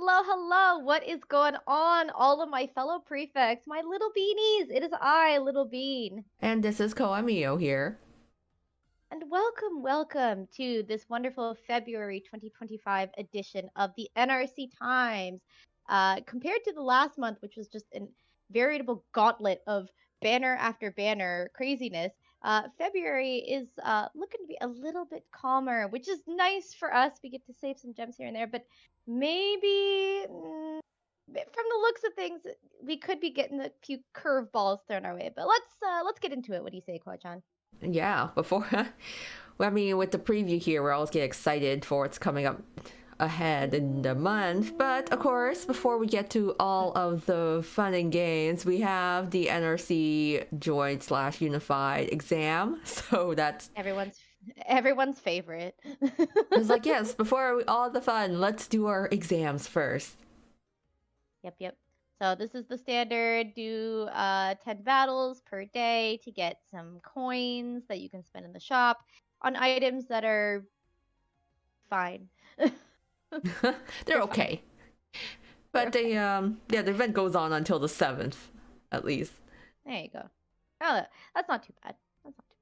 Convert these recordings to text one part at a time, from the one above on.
Hello, hello. What is going on, all of my fellow prefects, my little beanies? It is I, Little Bean. And this is Koemio here. And welcome to this wonderful February 2025 edition of the NRC Times. Compared to the last month, which was just a veritable gauntlet of banner after banner craziness, February is looking to be a little bit calmer, which is nice for us. We get to save some gems here and there, but maybe from the looks of things, we could be getting a few curveballs thrown our way. But let's get into it. What do you say, Ko-chan? Yeah, before, I mean, with the preview here, we always get excited for what's coming up ahead in the month. But of course, before we get to all of the fun and games, we have the NRC joint/unified exam. So that's Everyone's favorite. it's like, yes, before all the fun, let's do our exams first. Yep. So this is the standard. Do 10 battles per day to get some coins that you can spend in the shop on items that are fine. They're okay. But the event goes on until the 7th, at least. There you go. Oh, that's not too bad. That's not too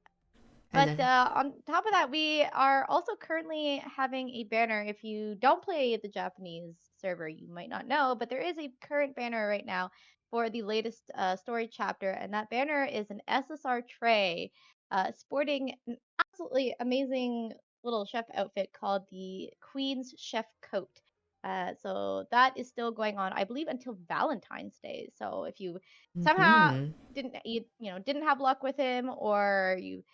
And bad. But then, on top of that, we are also currently having a banner. If you don't play the Japanese server, you might not know, but there is a current banner right now for the latest story chapter, and that banner is an SSR tray, sporting an absolutely amazing little chef outfit called the Queen's Chef Coat. So that is still going on, I believe, until Valentine's Day. So if you somehow mhm. didn't have luck with him, or you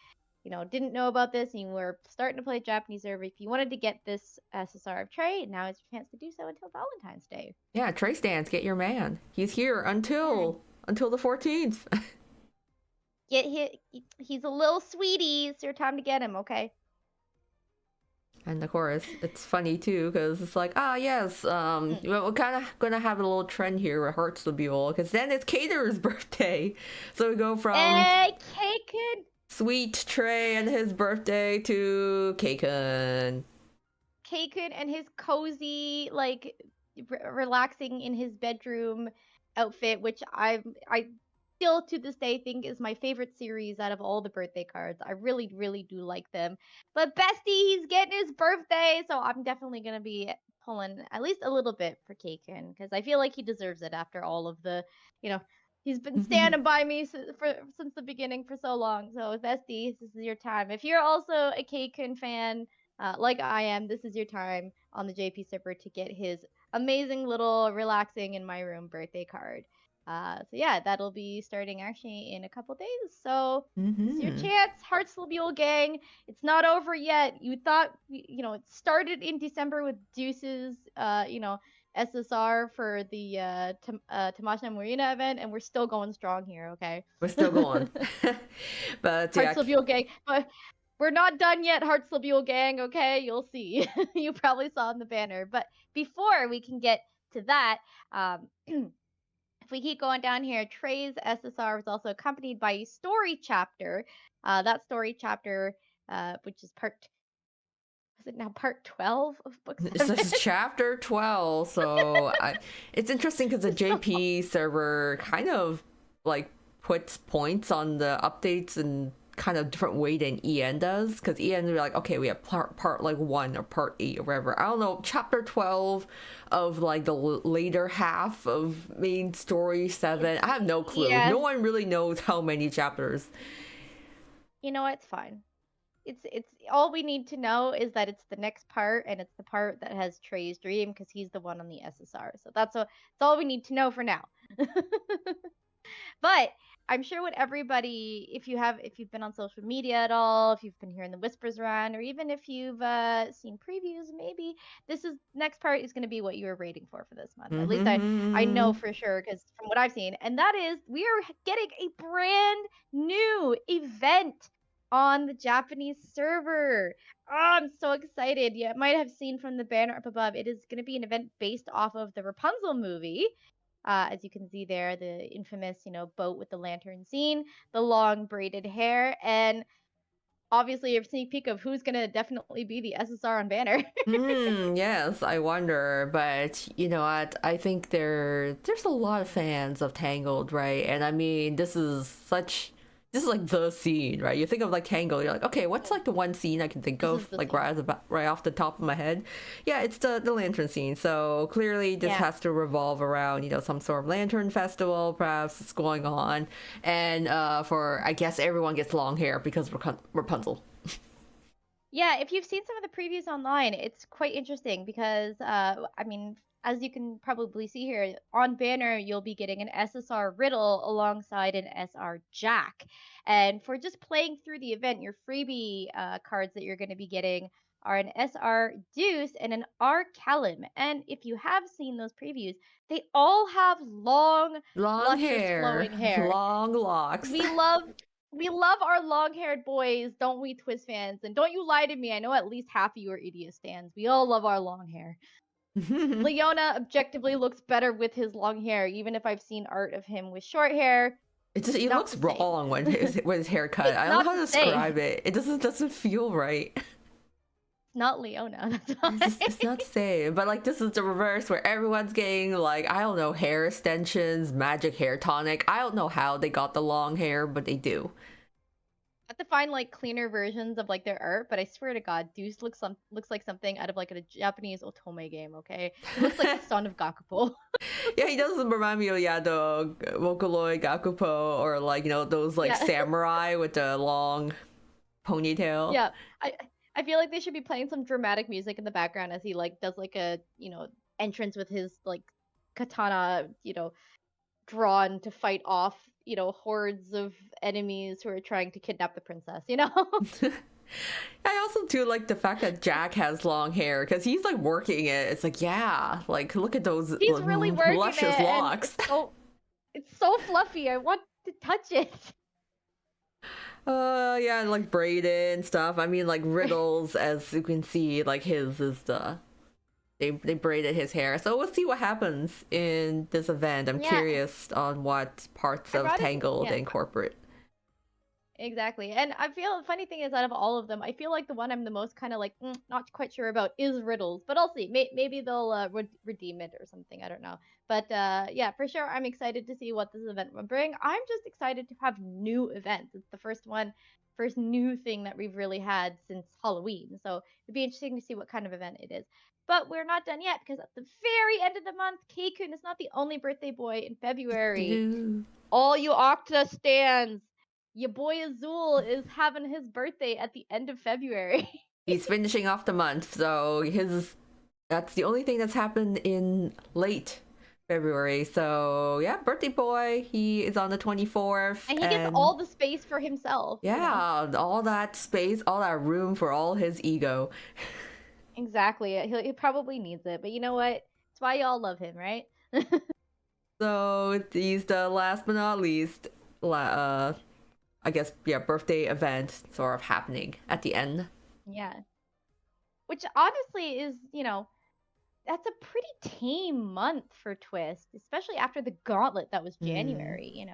didn't know about this and you were starting to play Japanese server, if you wanted to get this SSR of Trey, now is your chance to do so until Valentine's Day. Yeah, Trey Stans, get your man. He's here Yeah. until the 14th. He's a little sweetie. It's your time to get him, okay? And of course, it's funny too because it's like, yes, Mm. we're kind of gonna have a little trend here with Heartstabule because then it's Cater's birthday, so we go from Hey, Kaken! Sweet Trey and his birthday to Kaken. Kaken and his cozy, like, relaxing in his bedroom outfit, which I still to this day think is my favorite series out of all the birthday cards. I really, really do like them. But Bestie, he's getting his birthday, so I'm definitely gonna be pulling at least a little bit for Kaken because I feel like he deserves it after all of the, you know, he's been standing by me since the beginning for so long. So Bestie, this is your time. If you're also a Kaken fan, like I am, this is your time on the JP server to get his amazing little relaxing in my room birthday card. So yeah, that'll be starting actually in a couple days. So this is your Mm-hmm. chance, Heartslebule gang. It's not over yet. You thought it started in December with Deuce's SSR for the Tamasha Marina event, and we're still going strong here. Okay. We're still going, but yeah, Heartslebule gang, but we're not done yet, Heartslebule gang. Okay, you'll see. You probably saw in the banner. But before we can get to that, if we keep going down here, Trey's SSR was also accompanied by a story chapter. That story chapter, which is part 12 of book this 7? is chapter 12. So it's interesting because the It's so JP server kind of like puts points on the updates in kind of different way than EN does, because EN will be like, okay, we have part like 1 or part 8 or whatever. I don't know, chapter 12 of like the later half of main story 7. I have no clue. yeah. No one really knows how many chapters. You know what? It's fine. It's all we need to know is that it's the next part, and it's the part that has Trey's dream because he's the one on the SSR. So that's all we need to know for now. But I'm sure what everybody, if you've been on social media at all, if you've been hearing the whispers around, or even if you've seen previews, maybe this is next part is going to be what you were waiting for this month. At least I know Mm-hmm. for sure because from what I've seen, and that is we are getting a brand new event on the Japanese server. Oh, I'm so excited. You might have seen from the banner up above. It is going to be an event based off of the Rapunzel movie. As you can see there, the infamous, boat with the lantern scene, the long braided hair, and obviously a sneak peek of who's gonna definitely be the SSR on Banner. Yes, I wonder, but you know what? I think there's a lot of fans of Tangled, right? And I mean, this is like the scene, right? You think of like Tangled, you're like, okay, what's like the one scene I can think This is of, the like scene. right off the top of my head? Yeah, it's the lantern scene. So clearly, this Yeah. has to revolve around some sort of lantern festival, perhaps it's going on, and for I guess everyone gets long hair because Rapunzel. Yeah, if you've seen some of the previews online, it's quite interesting because, I mean, as you can probably see here, on Banner, you'll be getting an SSR Riddle alongside an SR Jack. And for just playing through the event, your freebie cards that you're going to be getting are an SR Deuce and an R Callum. And if you have seen those previews, they all have long, Long luscious, hair, flowing hair. long locks. We love we love our long-haired boys, don't we, Twist fans? And don't you lie to me. I know at least half of you are Idiot stands. We all love our long hair. Leona objectively looks better with his long hair, even if I've seen art of him with short hair. It Not looks the same. wrong when his haircut. It's I don't know not how the to same. describe it. It doesn't feel right. It's not Leona. That's why. It's not the same. But like this is the reverse where everyone's getting like I don't know hair extensions, magic hair tonic. I don't know how they got the long hair, but they do. I have to find like cleaner versions of like their art, but I swear to God, Deuce looks like something out of like a Japanese otome game. Okay, he looks like the son of Gakupo. Yeah, he does remind me of the Vocaloid Gakupo or like those like Yeah. samurai with the long ponytail. Yeah, I feel like they should be playing some dramatic music in the background as he like does like a entrance with his like katana drawn to fight off hordes of enemies who are trying to kidnap the princess. I also do like the fact that Jack has long hair because he's like working it. It's like, yeah, like look at those He's really working it, luscious and locks. it's so fluffy. I want to touch it. Yeah, and like braided and stuff. I mean, like Riddles, as you can see, like his is they braided his hair. So we'll see what happens in this event. I'm Yeah, curious on what parts I'd of rather Tangled yeah. they incorporate. Exactly. And I feel the funny thing is out of all of them, I feel like the one I'm the most kind of like not quite sure about is Riddles, but I'll see. Maybe they'll redeem it or something. I don't know. But yeah, for sure, I'm excited to see what this event will bring. I'm just excited to have new events. It's the first new thing that we've really had since Halloween. So it'd be interesting to see what kind of event it is. But we're not done yet because at the very end of the month, Keikun is not the only birthday boy in February. All you Octa stands, your boy Azul is having his birthday at the end of February. He's finishing off the month, so his that's the only thing that's happened in late February. So yeah, birthday boy, he is on the 24th, And he gets and all the space for himself. yeah, all that space, all that room for all his ego. Exactly. He probably needs it. But you know what? It's why y'all love him, right? So he's the last but not least, I guess yeah, birthday event sort of happening at the end. Yeah. Which honestly is, that's a pretty tame month for Twist, especially after the gauntlet that was Hmm. January.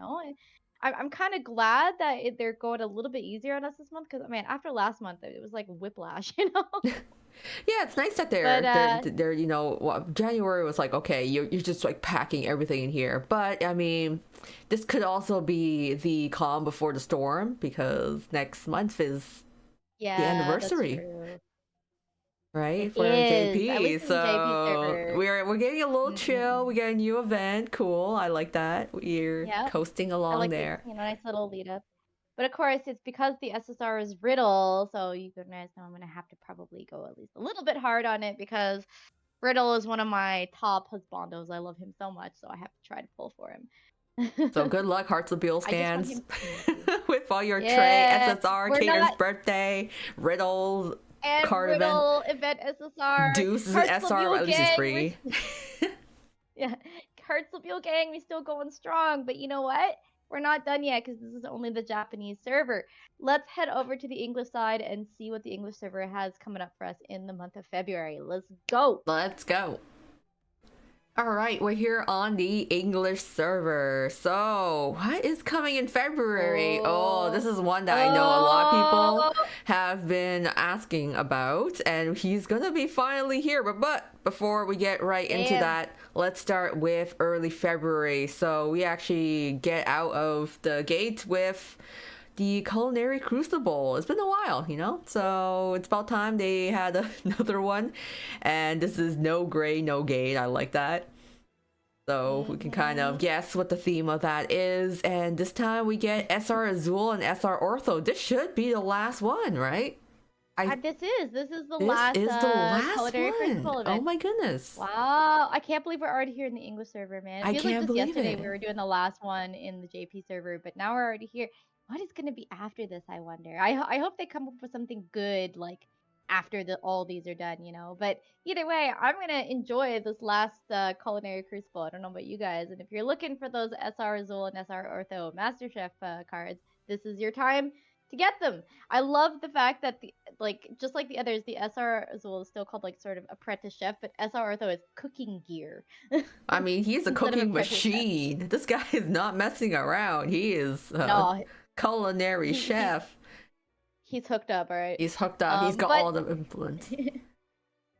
I'm kind of glad that they're going a little bit easier on us this month because, man, after last month, it was like whiplash. Yeah, it's nice that But, they're January was like okay, you're just like packing everything in here, but I mean, this could also be the calm before the storm because next month is the yeah, that's anniversary, true. It right, for is, at JP. least in the JP So server. we're getting a little chill. We Mm-mm. got a new event. Cool. I like that. We're Yeah, coasting I along like this, there. nice little lead up. But of course, it's because the SSR is Riddle, so you guys know I'm gonna have to probably go at least a little bit hard on it because Riddle is one of my top husbandos. I love him so much, so I have to try to pull for him. So good luck, Hearts of Beale I just want stands, him to. with all your Trey, Yeah, SSR, we're Cater's not. birthday, Riddles, And card event, Riddle event SSR, Deuce is an Hearts SR, Mule at least it's Gang. free. Yeah, Hearts Mule Gang. We still going strong, but you know what? We're not done yet because this is only the Japanese server. Let's head over to the English side and see what the English server has coming up for us in the month of February. Let's go. Let's go. All right, we're here on the English server. So, what is coming in February? Oh, this Oh, is one that I know a lot of people oh, have been asking about, and he's gonna be finally here. But before we get right into damn. that, let's start with early February. So, we actually get out of the gate with the Culinary Crucible. It's been a while, you know? So it's about time they had another one. And this is no gray, no gate. I like that. So we can kind of Mm-hmm. guess what the theme of that is. And this time we get SR Azul and SR Ortho. This should be the last one, right? I This is the This last is the last Culinary one. Crucible Oh event. my goodness. Wow, I can't believe we're already here in the English server, man. It I feels like can't just believe yesterday we it. were doing the last one in the JP server, but now we're already here. What is going to be after this, I wonder? I hope they come up with something good like after all these are done, you know. But either way, I'm going to enjoy this last Culinary Crucible. I don't know about you guys, and if you're looking for those SR Azul and SR Ortho MasterChef cards, this is your time to get them. I love the fact that the like just like the others, the SR Azul is still called like sort of apprentice chef, but SR Ortho is cooking gear I mean, he's a instead of cooking apprentice chef. machine. This guy is not messing around. He is a No, culinary he he's chef. he's hooked up, all right. He's hooked up. He's got But all the influence.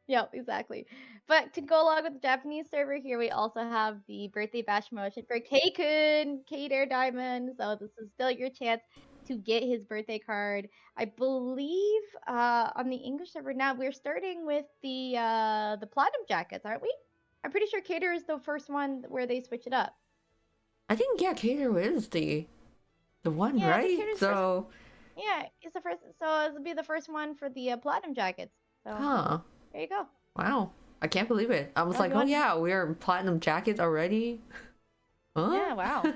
yeah, exactly. But to go along with the Japanese server here, we also have the birthday bash promotion for K-kun, K-Dare Diamond. So this is still your chance to get his birthday card. I believe on the English server now we're starting with the platinum jackets, aren't we? I'm pretty sure K-Dare is the first one where they switch it up. I think yeah, Cato is the one, Yeah, I think right? K-Dare's the first. So, Yeah, it's the first. So it'll be the first one for the platinum jackets. So huh? there you go. Wow, I can't believe it. I was If like, you oh want, yeah, we're platinum jackets already. Huh? yeah, wow.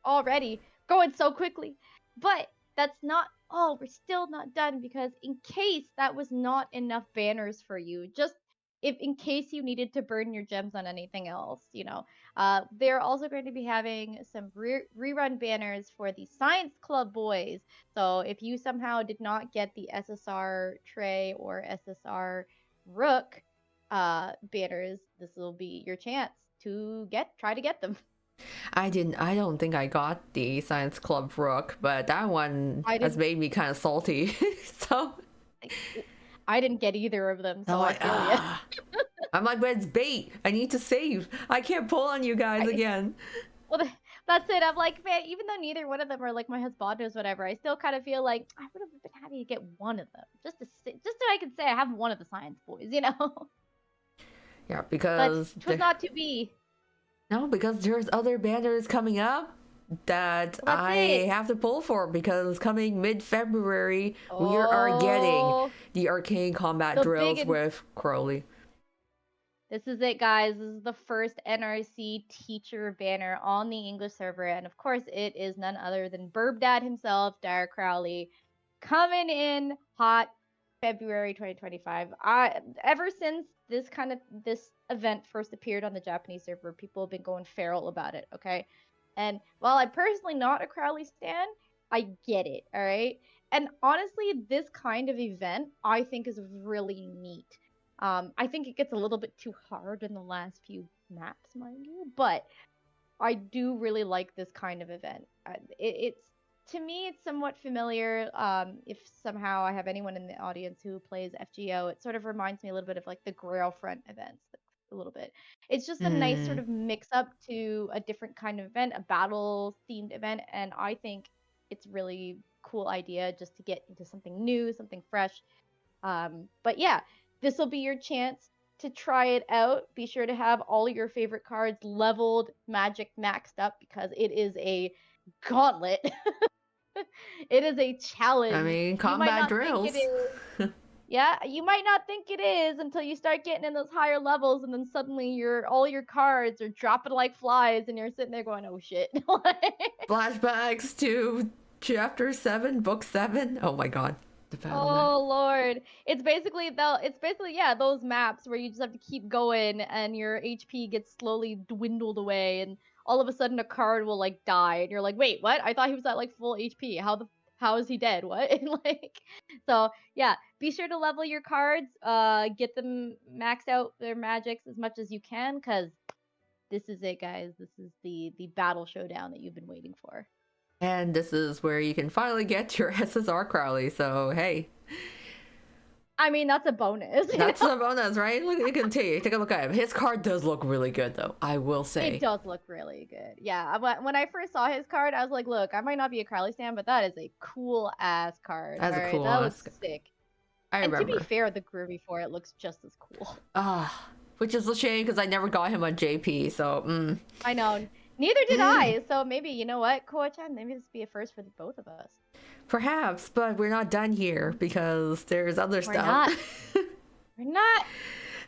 Already going so quickly. But that's not all. We're still not done because in case that was not enough banners for you, just if in case you needed to burn your gems on anything else, you know, they're also going to be having some rerun banners for the Science Club boys. So if you somehow did not get the SSR Trey or SSR Rook banners, this will be your chance to try to get them. I didn't. I don't think I got the Science Club Rook, but that one I has didn't made me kind of salty. so, I didn't get either of them, I'm so I like, feel you. I'm like, but it's bait. I need to save. I can't pull on you guys I, again. well, that's it. I'm like, man, even though neither one of them are like my husbandos, whatever, I still kind of feel like I would have been happy to get one of them, just so I could say I have one of the science boys, you know. Yeah, But because 'twas not to be. no, because there's other banners coming up that Well, that's I it. have to pull for because coming mid-February we are getting Oh, the arcane combat the big drills and with Crowley. this is it, guys. This is the first NRC teacher banner on the English server, and of course, it is none other than Burb Dad himself, Dara Crowley, coming in hot February 2025. I ever since this event first appeared on the Japanese server, people have been going feral about it. Okay, and while I'm personally not a Crowley stan, I get it. All right, and honestly, this kind of event I think is really neat. I think it gets a little bit too hard in the last few maps, mind you, but I do really like this kind of event. It's to me, it's somewhat familiar. If somehow I have anyone in the audience who plays FGO, it sort of reminds me a little bit of like the Grail Front events, a little bit. It's just a nice sort Hmm. of mix up to a different kind of event, a battle themed event, and I think it's really cool idea just to get into something new, something fresh. But yeah, this will be your chance to try it out. Be sure to have all your favorite cards leveled, magic maxed up because it is a gauntlet. It is a I challenge. mean, You might combat not think it drills. is. Yeah, you might not think it is until you start getting in those higher levels, and then suddenly all your cards are dropping like flies, and you're sitting there going, "Oh shit!" Flashbacks to chapter 7, book 7. Oh my god, the battle map. Oh Lord. It's basically yeah, those maps where you just have to keep going and your HP gets slowly dwindled away and all of a sudden a card will like die and you're like, "Wait, what? I thought he was at like full HP. How is he dead? What?" And like so, yeah, be sure to level your cards, get them maxed out their magics as much as you can cuz this is it, guys. This is the battle showdown that you've been waiting for. And this is where you can finally get your SSR Crowley. So hey, I mean, that's a bonus. that's a bonus, right? Look, you can take a look at him. His card does look really good, though. I will say it does look really good. Yeah, when I first saw his card, I was like, look, I might not be a Crowley stan, but that is a cool ass card. That's a cool that ass. looks sick. I and remember. to be fair, the Groovy for it looks just as cool. Which is a shame because I never got him on JP. So I know. Neither did I. So maybe, you know what, Koa-chan, maybe this would be a first for the both of us. Perhaps, but we're not done here because there's other stuff. Not. We're not.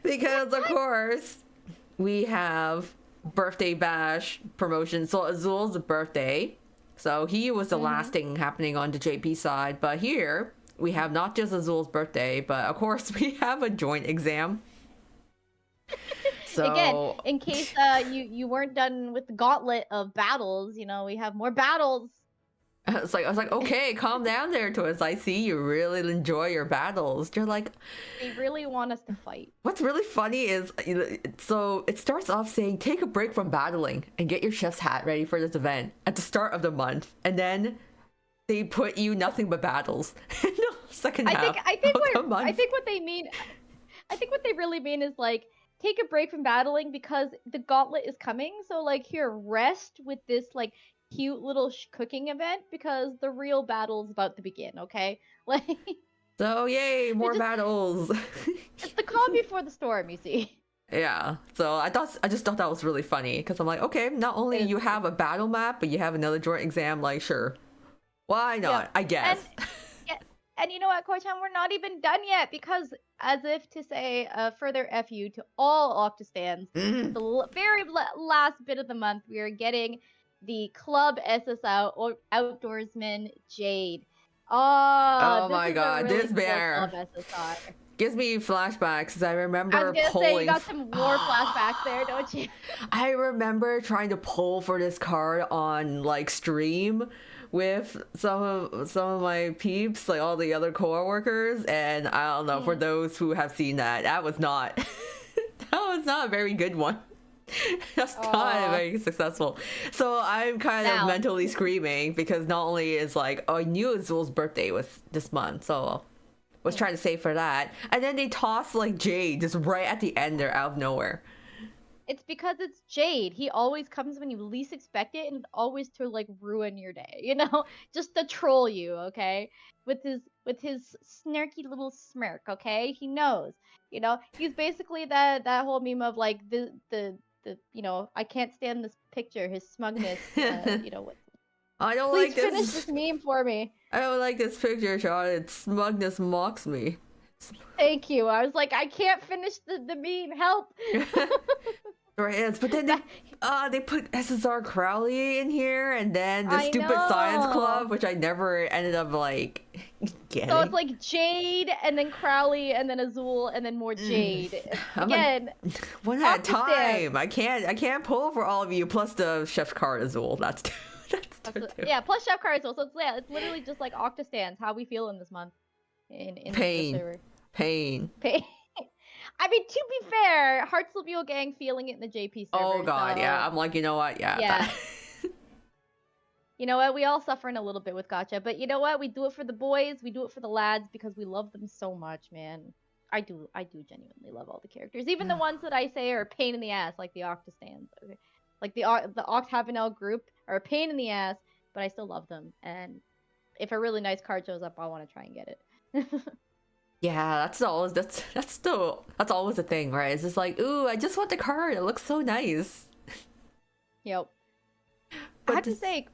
Because of course we have birthday bash promotion. So Azul's birthday. So he was the last thing happening on the JP side. But here we have not just Azul's birthday, but of course we have a joint exam. So again, in case you weren't done with the gauntlet of battles, you know, we have more battles. I was like, okay, calm down there, Twst. I see you really enjoy your battles. You're like, they really want us to fight. What's really funny is, so it starts off saying, take a break from battling and get your chef's hat ready for this event at the start of the month, and then they put you nothing but battles in the second half of the month. I think what they mean, I think what they really mean is like, take a break from battling because the gauntlet is coming. So like, here, rest with this like cute little cooking event because the real battle's about to begin. Okay, like. So yay, more battles. It's the calm before the storm, you see. Yeah. So I just thought that was really funny because I'm like, okay, not only you have a battle map, but you have another joint exam. Like, sure, why not? Yeah. I guess. And you know what, Koichan, we're not even done yet because, as if to say a further FU to all Octastans, the very last bit of the month, we are getting the Club SSL or Outdoorsman Jade. Oh my god, really this banner gives me flashbacks because I remember I was gonna say, you got some war flashbacks there, don't you? I remember trying to pull for this card on like stream with some of my peeps, like all the other coworkers, and I don't know, for those who have seen that was not a very good one. That's not very successful. So I'm kind of mentally screaming because not only is like, I knew Azul's birthday was this month, so I was trying to save for that, and then they toss like Jade just right at the end there out of nowhere. It's because it's Jade. He always comes when you least expect it, and it's always to like ruin your day, you know, just to troll you, okay? With his snarky little smirk, okay? He knows, you know. He's basically that whole meme of like the you know, I can't stand this picture, his smugness, you know. I don't Please like this. finish this meme for me. I don't like this picture, Sean. Its smugness mocks me. Thank you. I was like, I can't finish the meme. Help. Right, but then they put SSR Crowley in here, and then the stupid science club, which I never ended up like getting. So it's like Jade, and then Crowley, and then Azul, and then more Jade. Again, like, one at a time. I can't pull for all of you. Plus the chef's card Azul. That's yeah. Plus chef card Azul. So it's literally just like Octastans. How we feel in this month. In Pain. I mean, to be fair, Heartslevio gang feeling it in the JP server. Oh god, so... yeah. I'm like, you know what? Yeah. You know what? We all suffering a little bit with Gacha, but you know what? We do it for the boys. We do it for the lads because we love them so much, man. I do genuinely love all the characters, even the ones that I say are a pain in the ass, like the Octastans. Okay? Like the Octagonal group are a pain in the ass, but I still love them. And if a really nice card shows up, I want to try and get it. Yeah, that's always a thing, right? It's just like, ooh, I just want the card. It looks so nice. Yep. But I have to say,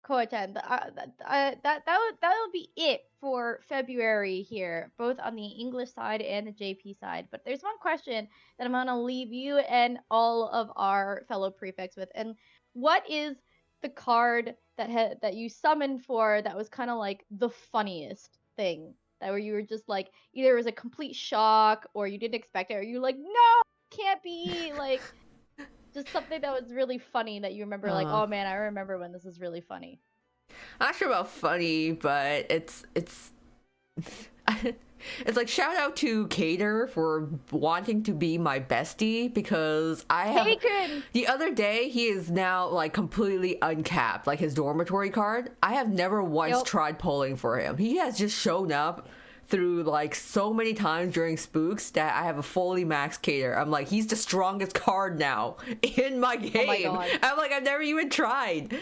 Koa-chan, that would be it for February here, both on the English side and the JP side. But there's one question that I'm gonna leave you and all of our fellow prefects with, and what is the card that you summoned for that was kind of like the funniest thing? That where you were just like, either it was a complete shock or you didn't expect it, or you're like, no, can't be, like, just something that was really funny that you remember, like, oh man, I remember when this is really funny. I'm not sure about funny, but it's It's like shout out to Cater for wanting to be my bestie because I have Taken. the other day he is now like completely uncapped, like his dormitory card. I have never once Yep. tried polling for him. He has just shown up through like so many times during spooks that I have a fully maxed Cater. I'm like, he's the strongest card now in my game. Oh my god. I'm like, I've never even tried to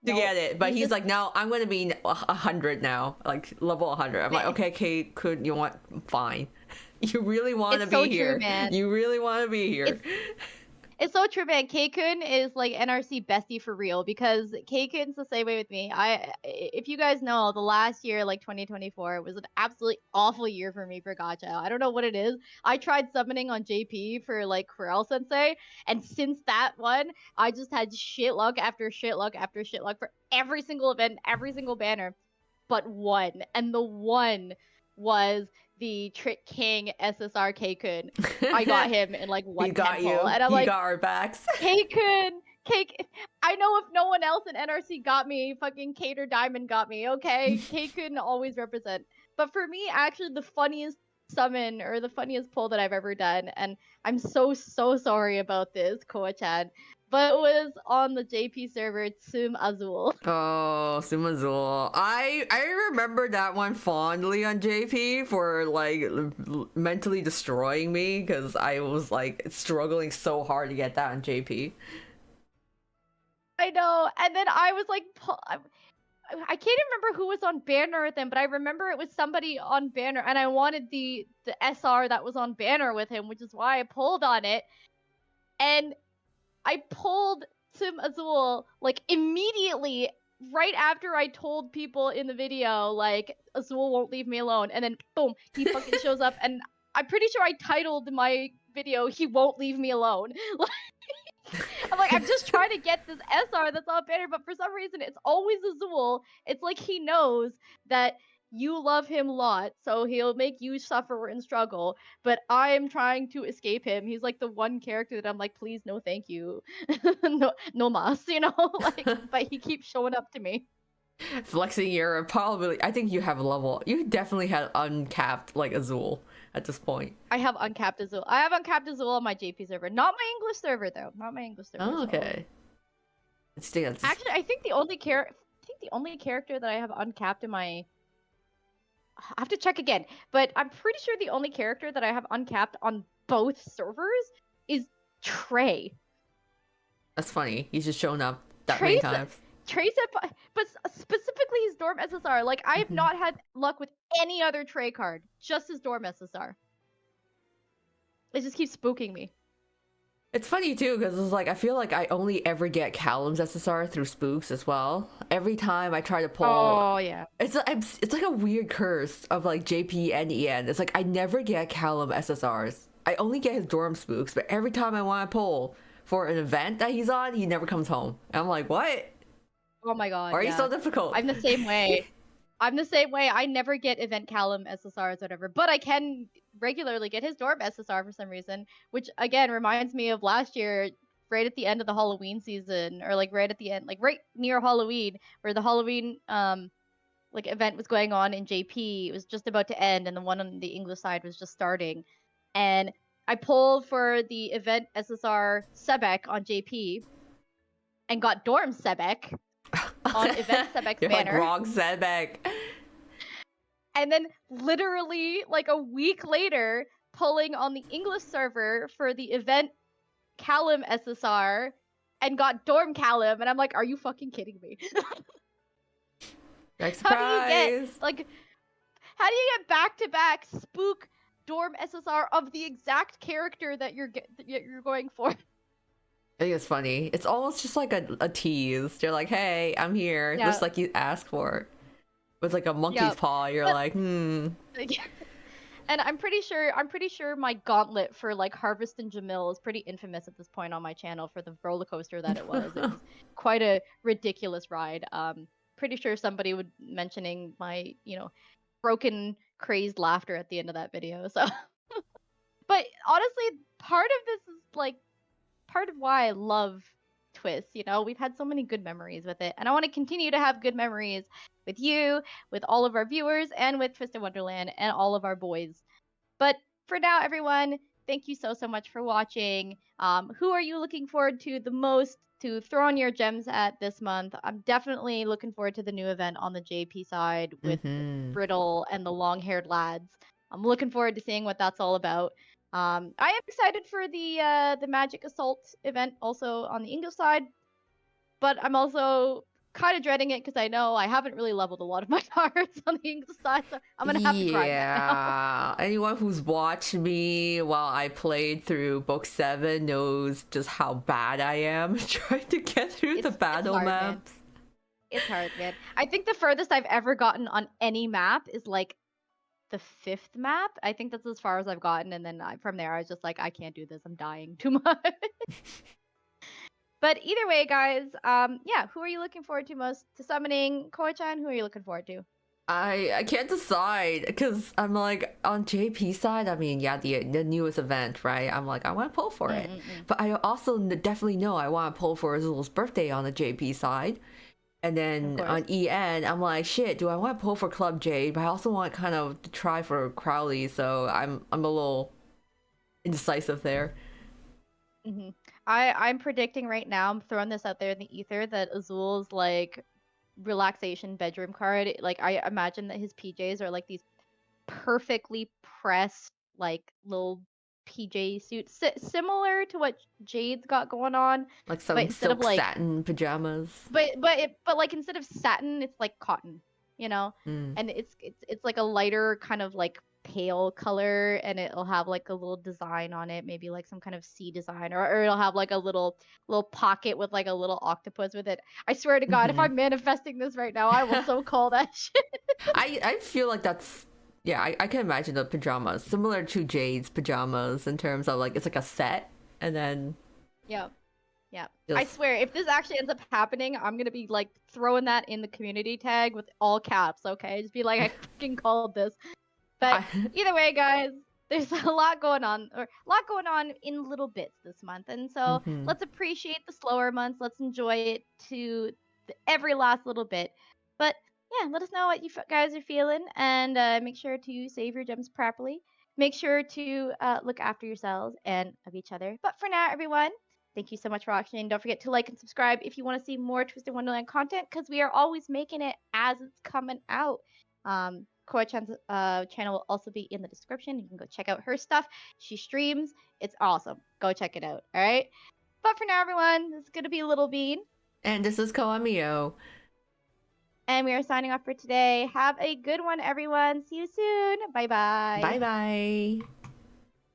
Nope. get it, but he's just- like, no, I'm gonna be 100 now, like level 100. I'm like, okay, Kate, could you want fine? You really want to It's be so true, here? man. You really want to be here? It's so true, man. K-kun is like NRC bestie for real because K-kun's the same way with me. If you guys know, the last year, like 2024, was an absolutely awful year for me for Gacha. I don't know what it is. I tried summoning on JP for like Corel Sensei, and since that one, I just had shit luck after shit luck after shit luck for every single event, every single banner, but one, and the one was the Trick King SSR K-kun. I got him in like one He got temple, you. and I'm He like, got our backs. K-kun, I know if no one else in NRC got me, fucking Cater Diamond got me, okay? K-kun always represent. But for me, actually, the funniest summon or the funniest pull that I've ever done, and I'm so sorry about this, Koa-chan, but it was on the JP server, Tsum Azul. Oh, Sumazul. I remember that one fondly on JP for like mentally destroying me because I was like struggling so hard to get that on JP. I know, and then I was like, I can't remember who was on banner with him, but I remember it was somebody on banner, and I wanted the SR that was on banner with him, which is why I pulled on it. And I pulled Sim Azul like immediately right after I told people in the video like Azul won't leave me alone, and then boom, he fucking shows up, and I'm pretty sure I titled my video "He Won't Leave Me Alone." I'm like, I'm just trying to get this SR that's on banner, but for some reason it's always Azul. It's like he knows that you love him a lot, so he'll make you suffer and struggle. But I am trying to escape him. He's like the one character that I'm like, please, no, thank you, no, no mas, you know. Like, but he keeps showing up to me. Flexing your probably. I think you have a level. You definitely had uncapped like Azul at this point. I have uncapped Azul. I have uncapped Azul on my JP server, not my English server though. Not my English server. Oh, So. okay. Actually, I think the only character that I have uncapped in my I have to check again, but I'm pretty sure the only character that I have uncapped on both servers is Trey. That's funny. He's just shown up that many Trey's times. Trey's but specifically his Dorm SSR. Like I have not had luck with any other Trey card, just his Dorm SSR. It just keeps spooking me. It's funny too because it's like I feel like I only ever get Callum's SSR through spooks as well. Every time I try to pull, Oh yeah. it's like a weird curse of like JP and EN. It's like I never get Callum SSRs. I only get his dorm spooks, but every time I want to pull for an event that he's on, he never comes home. And I'm like, what? Oh my god. Why are you yeah. so difficult? I'm the same way. I'm the same way. I never get event Callum SSRs, whatever, but I can regularly get his Dorm SSR for some reason, which again reminds me of last year, right at the end of the Halloween season, or like right at the end, like right near Halloween, where the Halloween like event was going on in JP. It was just about to end, and the one on the English side was just starting, and I pulled for the event SSR Sebek on JP, and got Dorm Sebek on event Sebek's You're banner. like wrong setback. And then literally like a week later, pulling on the English server for the event Callum SSR and got Dorm Callum, and I'm like, are you fucking kidding me? Like, How do you surprise. how do you get back-to-back spook Dorm SSR of the exact character that you're going for? I think it's funny. It's almost just like a tease. You're like, hey, I'm here. Yeah. Just like you asked for. With like a monkey's Yep. paw, you're But- like, And I'm pretty sure my gauntlet for like Harvest and Jamil is pretty infamous at this point on my channel for the roller coaster that it was. It was quite a ridiculous ride. Pretty sure somebody would mentioning my, broken crazed laughter at the end of that video. So but honestly, part of this is like part of why I love Twst. You know, we've had so many good memories with it, and I want to continue to have good memories with you, with all of our viewers, and with Twisted Wonderland and all of our boys. But for now, everyone, thank you so much for watching. Who are you looking forward to the most to throw in your gems at this month? I'm definitely looking forward to the new event on the JP side with Brittle and the long-haired lads. I'm looking forward to seeing what that's all about. I am excited for the Magic Assault event also on the English side, but I'm also kind of dreading it because I know I haven't really leveled a lot of my cards on the English side, so I'm gonna have to grind that now. Yeah, anyone who's watched me while I played through book 7 knows just how bad I am trying to get through the battle hard, maps. Man. It's hard, man. I think the furthest I've ever gotten on any map is like the 5th map. I think that's as far as I've gotten, and then from there I was just like, I can't do this. I'm dying too much. But either way, guys, yeah, who are you looking forward to most to summoning? Koi-chan, who are you looking forward to? I can't decide because I'm like on JP side. I mean, yeah, the newest event, right? I'm like I want to pull for it, but I also definitely know I want to pull for Azul's birthday on the JP side. And then on EN, I'm like, shit, do I want to pull for Club Jade? But I also want kind of to try for Crowley, so I'm a little indecisive there. I'm predicting right now, I'm throwing this out there in the ether, that Azul's like relaxation bedroom card, like I imagine that his PJs are like these perfectly pressed like little PJ suits, similar to what Jade's got going on, Like some but instead of silk like satin pajamas. but like instead of satin, it's like cotton, you know, and it's like a lighter kind of like pale color, and it'll have like a little design on it, maybe like some kind of sea design, or it'll have like a little pocket with like a little octopus with it. I swear to God, if I'm manifesting this right now, I will so call that shit. I feel like that's yeah, I can imagine the pajamas similar to Jade's pajamas in terms of like it's like a set and then Yeah. I swear, if this actually ends up happening, I'm gonna be like throwing that in the community tag with all caps, okay? Just be like, I fucking called this. But either way, guys, there's a lot going on in little bits this month. And so let's appreciate the slower months. Let's enjoy it to every last little bit. But yeah, let us know what you guys are feeling, and make sure to save your gems properly. Make sure to look after yourselves and of each other. But for now, everyone, thank you so much for watching. Don't forget to like and subscribe if you want to see more Twisted Wonderland content, because we are always making it as it's coming out. Koi-chan's channel will also be in the description. You can go check out her stuff. She streams. It's awesome. Go check it out. All right. But for now, everyone, this is going to be Little Bean. And this is Koamio. And we are signing off for today. Have a good one, everyone. See you soon. Bye-bye. Bye-bye.